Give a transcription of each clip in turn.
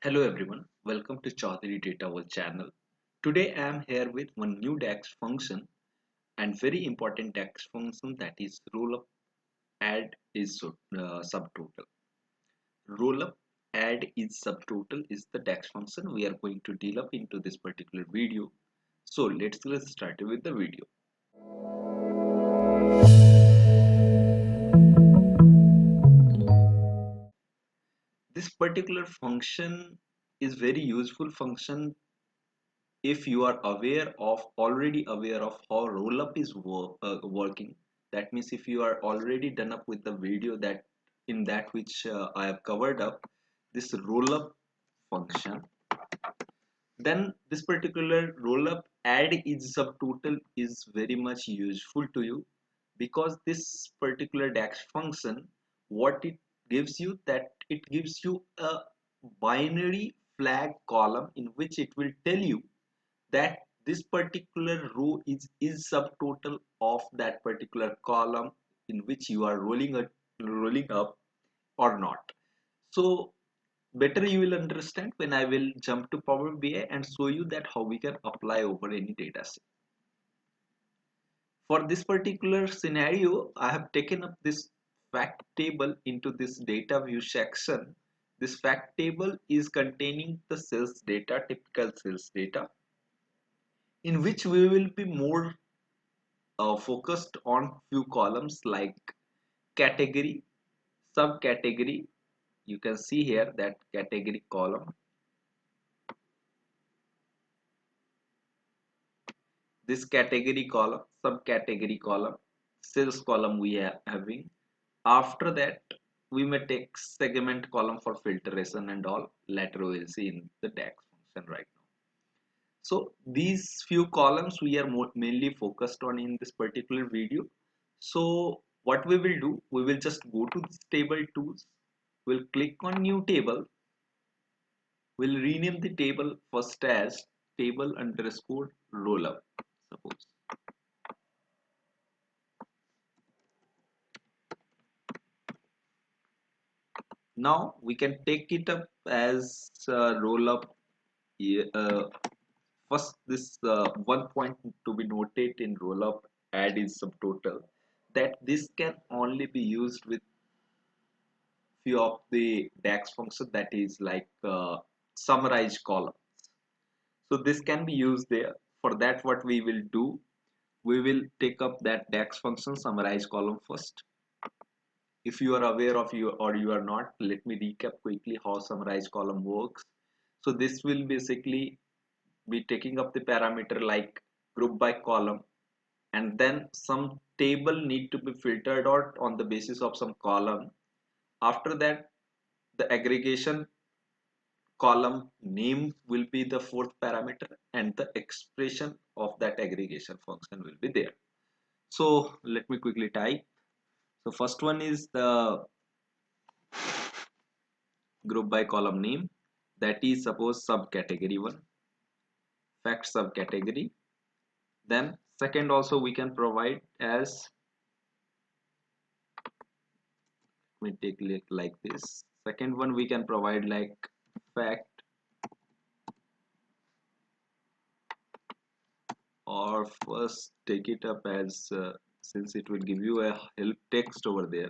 Hello everyone, welcome to Chaudhary Data World channel. Today I am here with one new DAX function and very important DAX function, that is rollup add is subtotal. Rollup add is subtotal is the DAX function we are going to deal up into this particular video. So let's get started with the video. This particular function is very useful function if you are already aware of how rollup is working. That means if you are already done up with the video that in that which I have covered up this rollup function, then this particular rollup add is subtotal is very much useful to you, because this particular DAX function, what it gives you, that it gives you a binary flag column in which it will tell you that this particular row is subtotal of that particular column in which you are rolling up or not. So better you will understand when I will jump to Power BI and show you that how we can apply over any data set. For this particular scenario, I have taken up this fact table into this data view section. This fact table is containing the sales data, typical sales data, in which we will be more focused on few columns like category, subcategory. You can see here that category column, this category column, subcategory column, sales column we are having. After that, we may take segment column for filtration and all. Later we will see in the DAX function right now. So these few columns we are mainly focused on in this particular video. So what we will do, we will just go to this table tools, we'll click on new table, we'll rename the table first as table underscore rollup, suppose. Now we can take it up as rollup. First, this one point to be noted in rollup add is subtotal, that this can only be used with few of the DAX function, that is like summarize column. So this can be used there. For that, what we will do, we will take up that DAX function summarize column first. If you are aware of you or you are not, let me recap quickly how summarize column works. So this will basically be taking up the parameter like group by column, and then some table need to be filtered out on the basis of some column. After that, the aggregation column name will be the fourth parameter, and the expression of that aggregation function will be there. So let me quickly type. So first one is the group by column name, that is suppose subcategory 1, fact subcategory. Then second also we can provide as, we take like this, second one we can provide like fact, or first take it up as since it will give you a help text over there,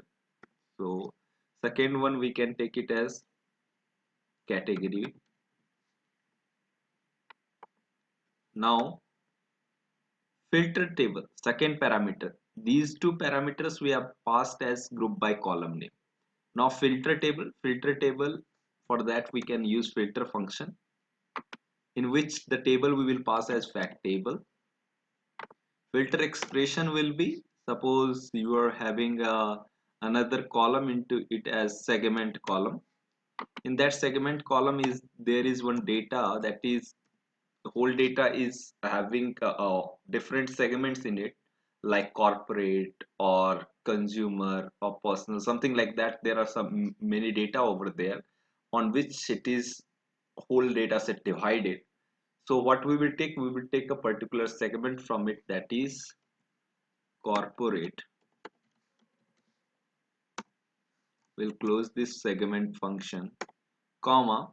so second one we can take it as category. Now filter table, second parameter, these two parameters we have passed as group by column name. Now filter table, for that we can use filter function, in which the table we will pass as fact table. Filter expression will be, suppose you are having another column into it as segment column. In that segment column is there is one data, that is the whole data is having different segments in it, like corporate or consumer or personal, something like that. There are some many data over there on which it is whole data set divided. So what we will take a particular segment from it, that is corporate. We'll close this segment function, comma,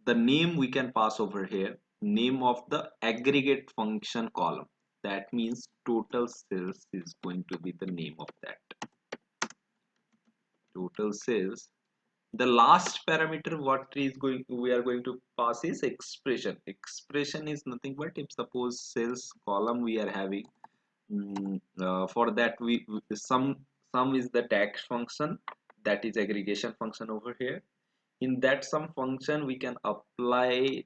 the name we can pass over here, name of the aggregate function column. That means total sales is going to be the name of that. Total sales. The last parameter what is going we are going to pass is expression. Expression is nothing but, if suppose sales column we are having, for that we sum is the DAX function, that is aggregation function over here. In that sum function we can apply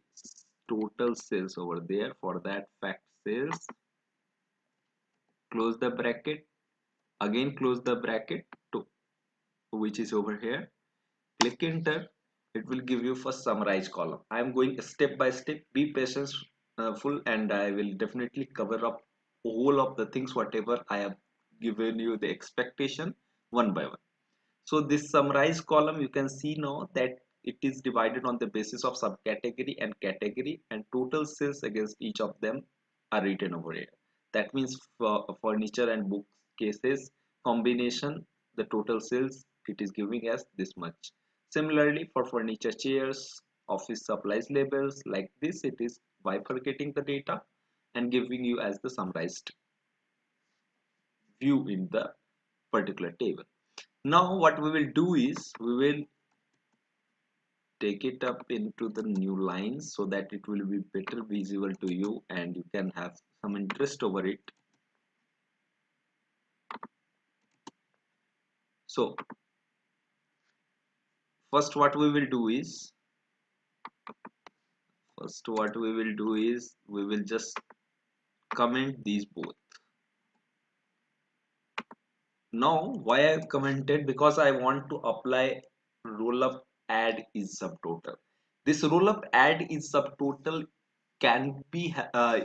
total sales over there. For that, fact sales, close the bracket, again close the bracket, to which is over here, click enter. It will give you first summarize column. I am going step by step, be patient full, and I will definitely cover up all of the things whatever I have given you the expectation one by one. So this summarize column, you can see now that it is divided on the basis of subcategory and category, and total sales against each of them are written over here. That means for furniture and books cases combination, the total sales it is giving as this much. Similarly, for furniture, chairs, office supplies, labels, like this, it is bifurcating the data and giving you as the summarized view in the particular table. Now what we will do is we will take it up into the new lines so that it will be better visible to you and you can have some interest over it. So first what we will do is we will just comment these both. Now why I have commented, because I want to apply roll up add is subtotal. This roll up add is subtotal can be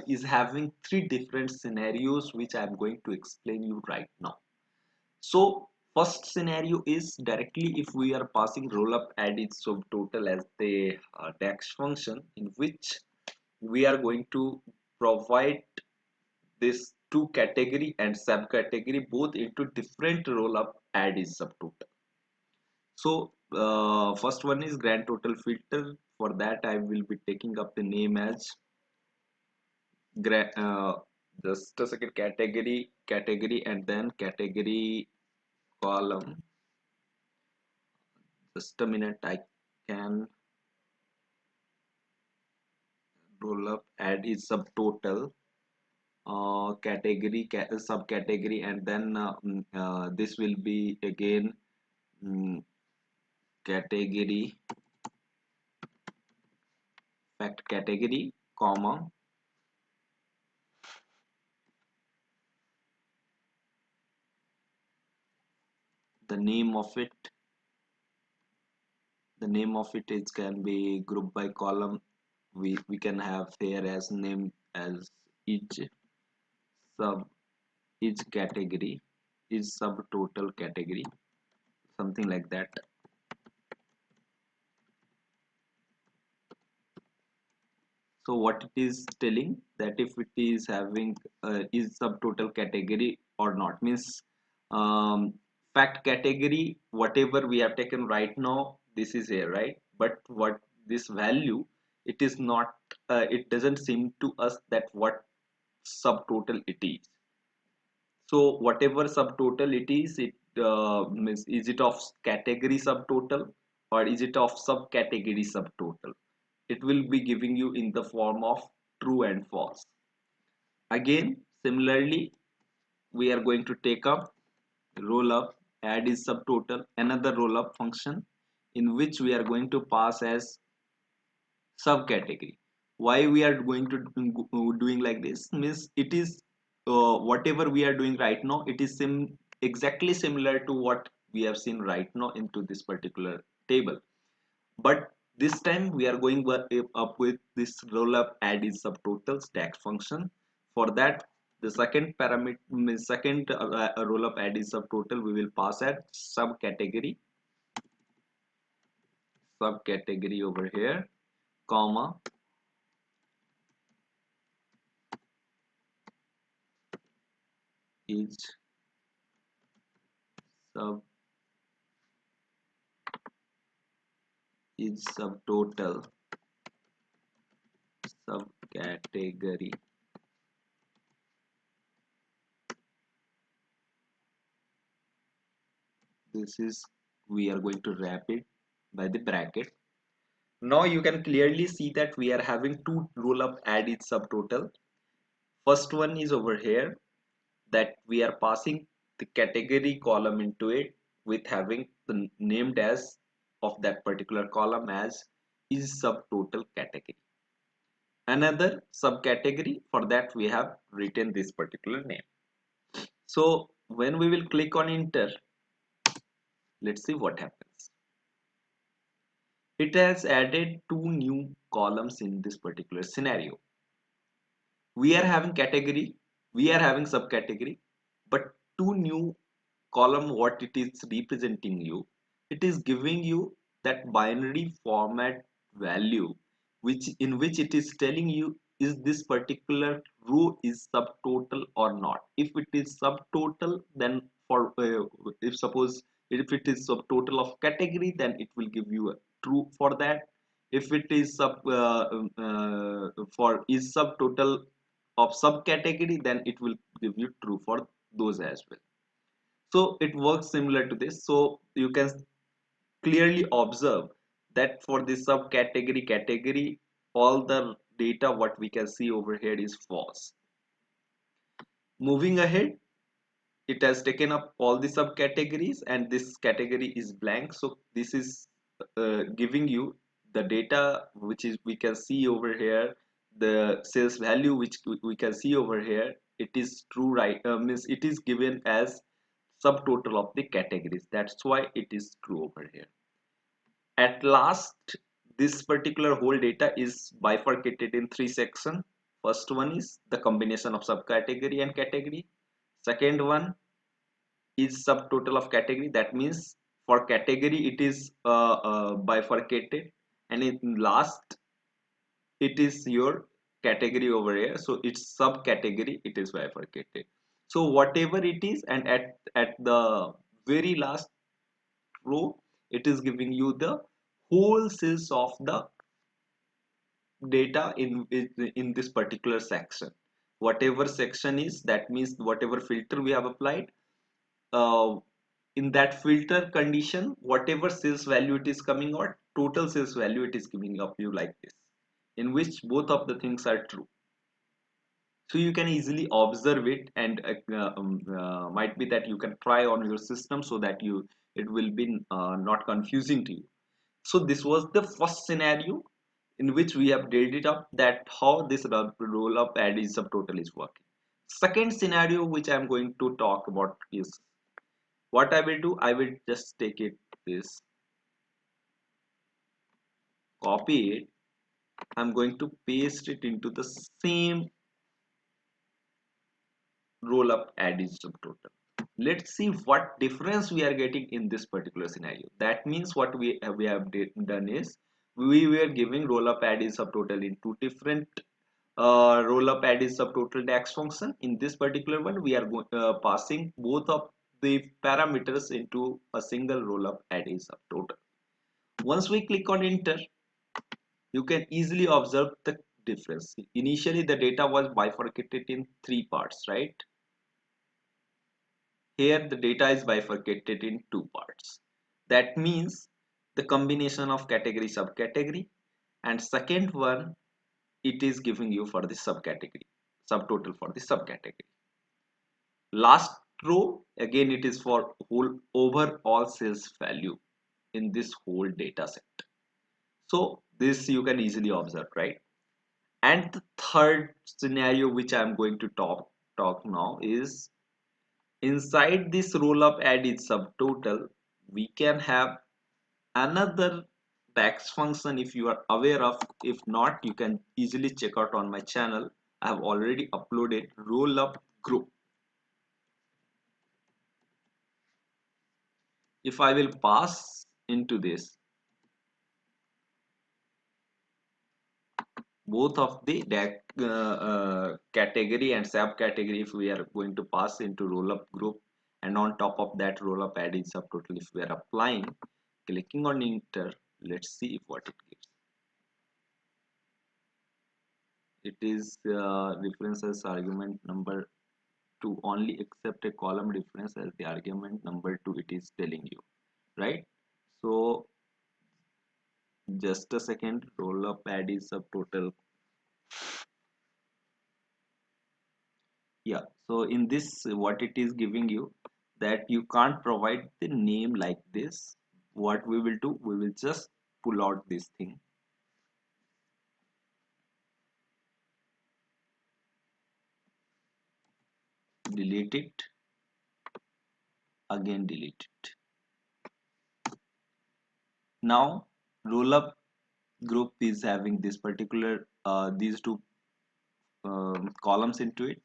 is having three different scenarios which I am going to explain you right now. So first scenario is directly if we are passing roll up add is subtotal as the DAX function, in which we are going to provide this two category and subcategory both into different roll up add is subtotal. So first one is grand total filter. For that I will be taking up the name as just a second, category and then category column. Just a minute, I can roll up add is subtotal, category subcategory, and then this will be again category, fact category, comma, the name of it is can be group by column. We can have here as name as each sub each category is subtotal category, something like that. So what it is telling, that if it is having is subtotal category or not, means fact category whatever we have taken right now, this is here, right? But what this value, it is not it doesn't seem to us that what subtotal it is. So whatever subtotal it is, it means is it of category subtotal or is it of subcategory subtotal? It will be giving you in the form of true and false. Again, similarly, we are going to take up roll up add is subtotal, another roll up function in which we are going to pass as subcategory. Why we are going to doing like this, means it is whatever we are doing right now, it is exactly similar to what we have seen right now into this particular table, but this time we are going up with this roll up add is subtotal stack function. For that, the second parameter, second roll up add is subtotal, we will pass at subcategory over here, comma, is subtotal subcategory. This is, we are going to wrap it by the bracket. Now you can clearly see that we are having two roll up add each subtotal. First one is over here, that we are passing the category column into it with having the named as of that particular column as is subtotal category. Another subcategory, for that we have written this particular name. So when we will click on enter, let's see what happens. It has added two new columns in this particular scenario. We are having category, we are having subcategory, but two new column, what it is representing you, it is giving you that binary format value, which in which it is telling you is this particular row is subtotal or not. If it is subtotal, then for if suppose if it is subtotal of category, then it will give you a true for that. If it is for is subtotal of subcategory, then it will give you true for those as well. So it works similar to this. So you can clearly observe that for this subcategory category, all the data what we can see over here is false. Moving ahead, it has taken up all the subcategories and this category is blank. So this is giving you the data which is we can see over here, the sales value which we can see over here, it is true, right? Means it is given as subtotal of the categories. That's why it is true over here. At last, this particular whole data is bifurcated in three sections. First one is the combination of subcategory and category. Second one is subtotal of category. That means for category it is bifurcated, and in last it is your category over here. So it's subcategory, it is bifurcated. So whatever it is, and at the very last row, it is giving you the whole sales of the data in this particular section. Whatever section is, that means whatever filter we have applied, uh, in that filter condition, whatever sales value it is coming out, total sales value it is giving up you like this, in which both of the things are true. So you can easily observe it, and might be that you can try on your system so that you it will be not confusing to you. So this was the first scenario in which we have dealt it up, that how this roll up add is subtotal is working. Second scenario which I am going to talk about is, what I will do, I will just take it this, copy it, I'm going to paste it into the same roll up add is subtotal. Let's see what difference we are getting in this particular scenario. That means what we have done is, we were giving roll up add is subtotal in two different roll up add is subtotal DAX function. In this particular one, we are passing both of the parameters into a single roll up add is subtotal. Once we click on enter, you can easily observe the difference. Initially the data was bifurcated in three parts, right? Here the data is bifurcated in two parts. That means the combination of category subcategory, and second one it is giving you for the subcategory subtotal for the subcategory. Last row again it is for whole overall sales value in this whole data set. So this you can easily observe, right? And the third scenario which I am going to talk now is, inside this roll up add is subtotal, we can have another DAX function if you are aware of. If not, you can easily check out on my channel. I have already uploaded roll up group. If I will pass into this both of the category and subcategory, if we are going to pass into roll up group, and on top of that roll up add in subtotal, if we are applying, clicking on enter, let's see what it gives. it is references argument number 2, only accept a column reference as the argument number 2 it is telling you, right? So just a second, roll up add is subtotal. Yeah, so in this what it is giving you, that you can't provide the name like this. What we will do, we will just pull out this thing, delete it, again delete it. Now roll up group is having this particular these two columns into it.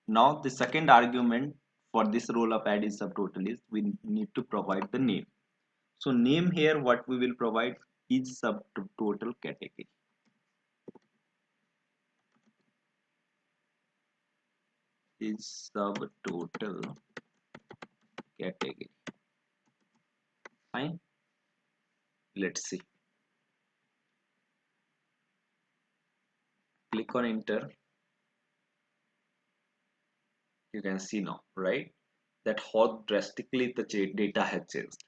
Now the second argument for this roll up add is subtotal is we need to provide the name. So name here what we will provide is subtotal category. Is subtotal category. Fine. Let's see. Click on enter. You can see now, right? That how drastically the data has changed.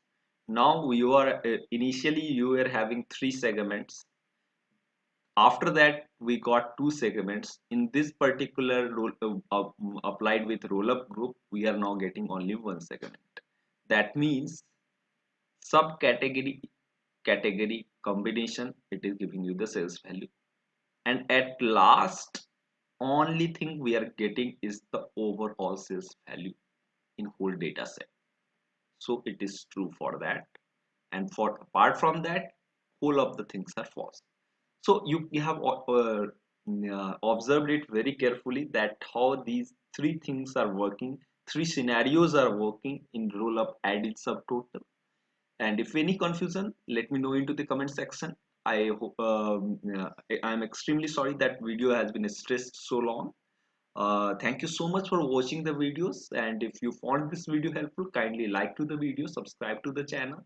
Now you are initially you were having 3 segments. After that we got 2 segments. In this particular role applied with roll-up group, we are now getting only 1 segment. That means subcategory category combination, it is giving you the sales value, and at last only thing we are getting is the overall sales value in whole data set. So it is true for that, and for apart from that whole of the things are false. So you have observed it very carefully that how these 3 things are working, 3 scenarios are working in roll up added subtotal. And if any confusion, let me know into the comment section. I hope I'm extremely sorry that video has been stressed so long. Thank you so much for watching the videos, and if you found this video helpful, kindly like to the video, subscribe to the channel.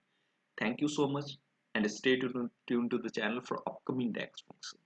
Thank you so much, and stay tuned to the channel for upcoming DAX functions.